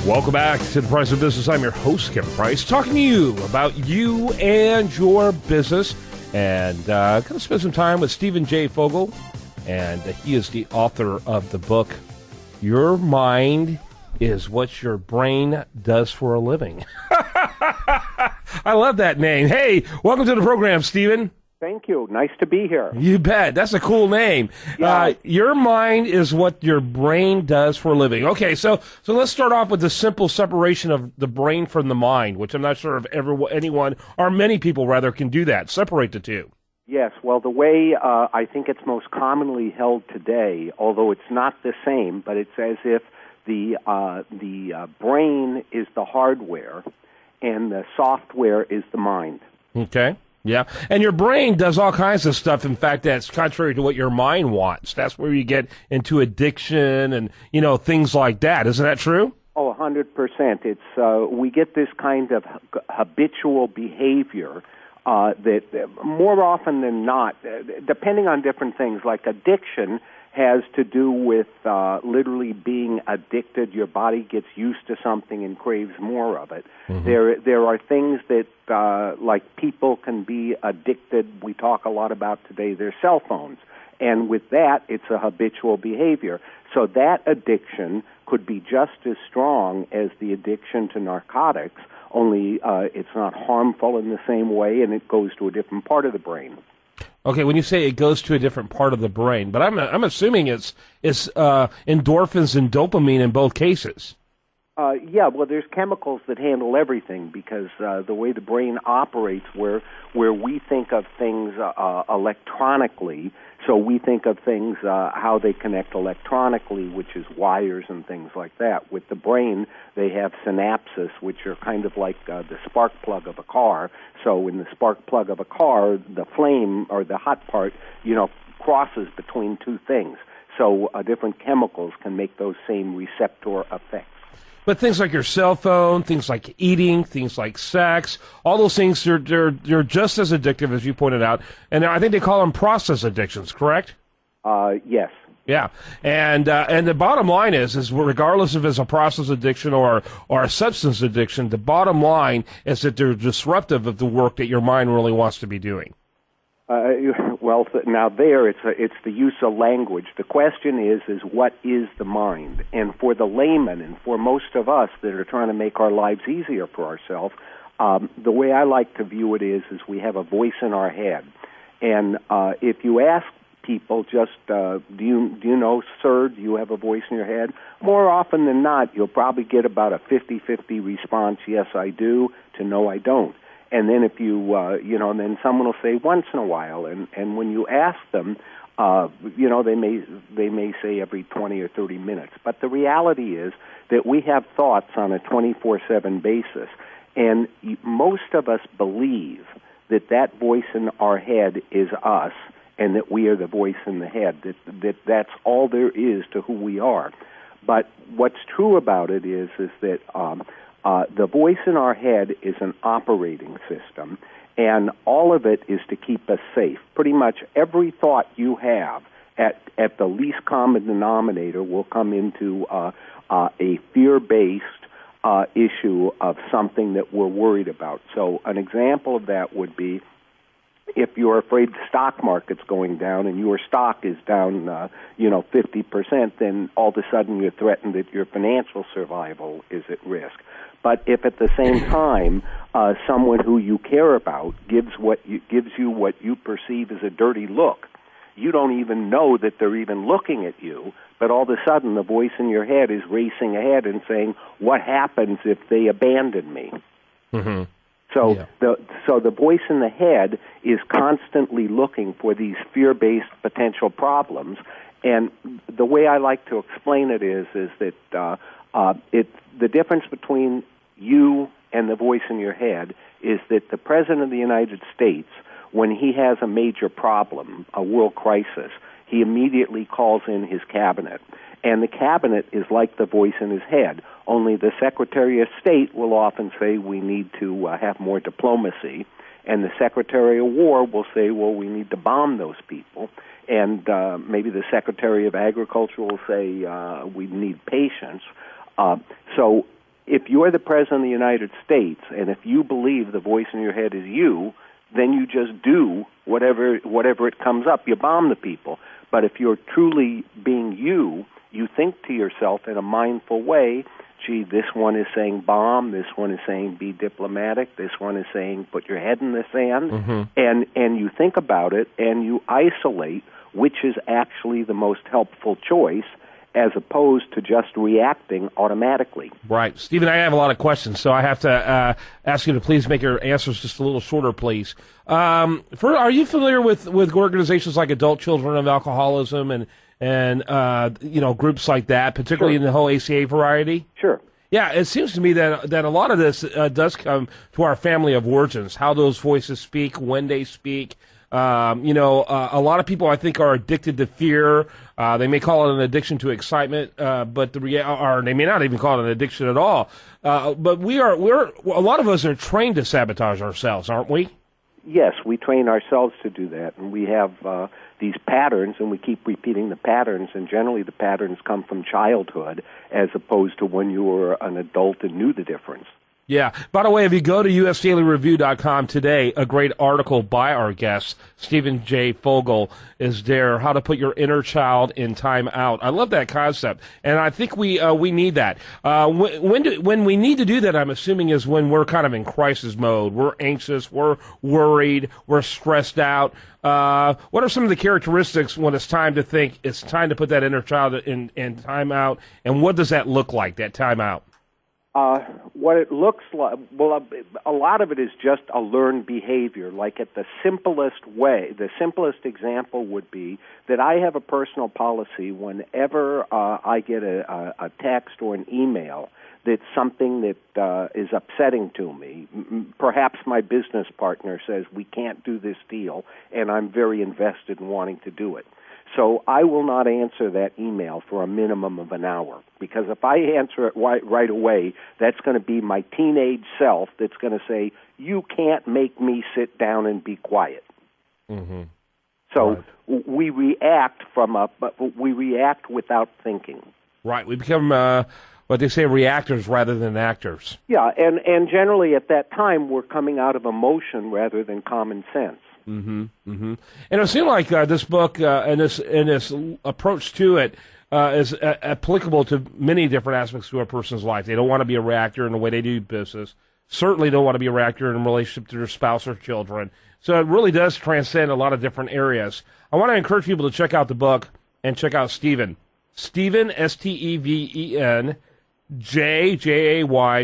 Welcome back to The Price of Business. I'm your host, Kevin Price, talking to you about you and your business. And going to spend some time with Stephen J. Fogel. And he is the author of the book, Your Mind is What Your Brain Does for a Living. I love that name. Hey, welcome to the program, Stephen. Thank you. Nice to be here. You bet. That's a cool name. Yeah. Your mind is what your brain does for a living. Okay, so let's start off with the simple separation of the brain from the mind, which I'm not sure if anyone, or many people rather, can do that. Separate the two. Yes. Well, the way I think it's most commonly held today, although it's not the same, but it's as if the brain is the hardware and the software is the mind. Okay. Yeah, and your brain does all kinds of stuff. In fact, that's contrary to what your mind wants. That's where you get into addiction and, things like that. Isn't that true? Oh, 100%. It's we get this kind of habitual behavior that more often than not, depending on different things, like addiction has to do with literally being addicted. Your body gets used to something and craves more of it. Mm-hmm. There are things that, like people can be addicted. We talk a lot about today their cell phones. And with that, it's a habitual behavior. So that addiction could be just as strong as the addiction to narcotics, only it's not harmful in the same way, and it goes to a different part of the brain. Okay, when you say it goes to a different part of the brain, but I'm assuming it's endorphins and dopamine in both cases. Yeah, well, there's chemicals that handle everything because the way the brain operates, where we think of things electronically, so we think of things how they connect electronically, which is wires and things like that. With the brain, they have synapses, which are kind of like the spark plug of a car. So in the spark plug of a car, the flame or the hot part, crosses between two things. So different chemicals can make those same receptor effects. But things like your cell phone, things like eating, things like sex, all those things, they're just as addictive as you pointed out. And I think they call them process addictions, correct? Yes. Yeah. And the bottom line is regardless if it's a process addiction or a substance addiction, the bottom line is that they're disruptive of the work that your mind really wants to be doing. Well, now there, it's the use of language. The question is what is the mind? And for the layman and for most of us that are trying to make our lives easier for ourselves, the way I like to view it is we have a voice in our head. And if you ask people just, do you know, sir, do you have a voice in your head? More often than not, you'll probably get about a 50-50 response, yes, I do, to no, I don't. And then if you, and then someone will say once in a while, and when you ask them, they may say every 20 or 30 minutes. But the reality is that we have thoughts on a 24/7 basis, and most of us believe that voice in our head is us, and that we are the voice in the head. That's all there is to who we are. But what's true about it is that the voice in our head is an operating system, and all of it is to keep us safe. Pretty much every thought you have at the least common denominator will come into a fear-based issue of something that we're worried about. So an example of that would be if you're afraid the stock market's going down and your stock is down, 50%, then all of a sudden you're threatened that your financial survival is at risk. But if at the same time someone who you care about gives you what you perceive as a dirty look, you don't even know that they're even looking at you, but all of a sudden the voice in your head is racing ahead and saying, what happens if they abandon me? Mm-hmm. So the voice in the head is constantly looking for these fear-based potential problems, and the way I like to explain it is that the difference between you and the voice in your head is that the President of the United States, when he has a major problem, a world crisis, he immediately calls in his cabinet. And the cabinet is like the voice in his head, only the Secretary of State will often say we need to have more diplomacy, and the Secretary of War will say, well, we need to bomb those people, and maybe the Secretary of Agriculture will say we need patience. So if you're the President of the United States, and if you believe the voice in your head is you, then you just do whatever it comes up. You bomb the people. But if you're truly being you, you think to yourself in a mindful way, gee, this one is saying bomb, this one is saying be diplomatic, this one is saying put your head in the sand, and you think about it, and you isolate which is actually the most helpful choice, as opposed to just reacting automatically. Right. Stephen, I have a lot of questions, so I have to ask you to please make your answers just a little shorter, please. Are you familiar with organizations like Adult Children of Alcoholism and groups like that, particularly in the whole ACA variety? Sure. Yeah, it seems to me that a lot of this does come to our family of origins, how those voices speak, when they speak. A lot of people, I think, are addicted to fear. They may call it an addiction to excitement, but they may not even call it an addiction at all. But a lot of us are trained to sabotage ourselves, aren't we? Yes, we train ourselves to do that, and we have these patterns, and we keep repeating the patterns, and generally the patterns come from childhood as opposed to when you were an adult and knew the difference. Yeah. By the way, if you go to usdailyreview.com today, a great article by our guest, Stephen J. Fogel, is there, How to Put Your Inner Child in Time Out. I love that concept, and I think we need that. When we need to do that, I'm assuming, is when we're kind of in crisis mode. We're anxious, we're worried, we're stressed out. What are some of the characteristics when it's time to think, it's time to put that inner child in time out, and what does that look like, that time out? What it looks like, well, a lot of it is just a learned behavior. Like at the simplest way, the simplest example would be that I have a personal policy whenever I get a text or an email that's something that is upsetting to me. Perhaps my business partner says we can't do this deal, and I'm very invested in wanting to do it. So I will not answer that email for a minimum of an hour, because if I answer it right away, that's going to be my teenage self that's going to say, you can't make me sit down and be quiet. Mm-hmm. So we react we react without thinking. Right. We become what they say, reactors rather than actors. Yeah, and generally at that time we're coming out of emotion rather than common sense. Mm-hmm. Mm-hmm. And it seems like this book and this approach to it is applicable to many different aspects of a person's life. They don't want to be a reactor in the way they do business. Certainly don't want to be a reactor in relationship to their spouse or children. So it really does transcend a lot of different areas. I want to encourage people to check out the book and check out Stephen. Stephen, Steven, Jay,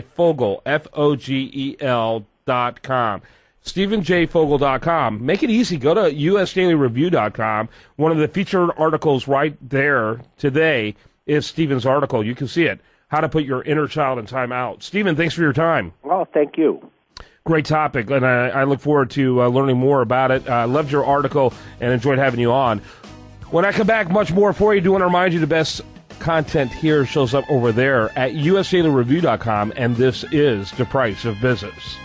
Fogel, Fogel.com. StephenJFogel.com. Make it easy. Go to USDailyReview.com. One of the featured articles right there today is Stephen's article. You can see it. How to Put Your Inner Child in Time Out. Stephen, thanks for your time. Well, thank you. Great topic, and I look forward to learning more about it. I loved your article and enjoyed having you on. When I come back, much more for you. Do want to remind you the best content here shows up over there at USDailyReview.com, and this is The Price of Business.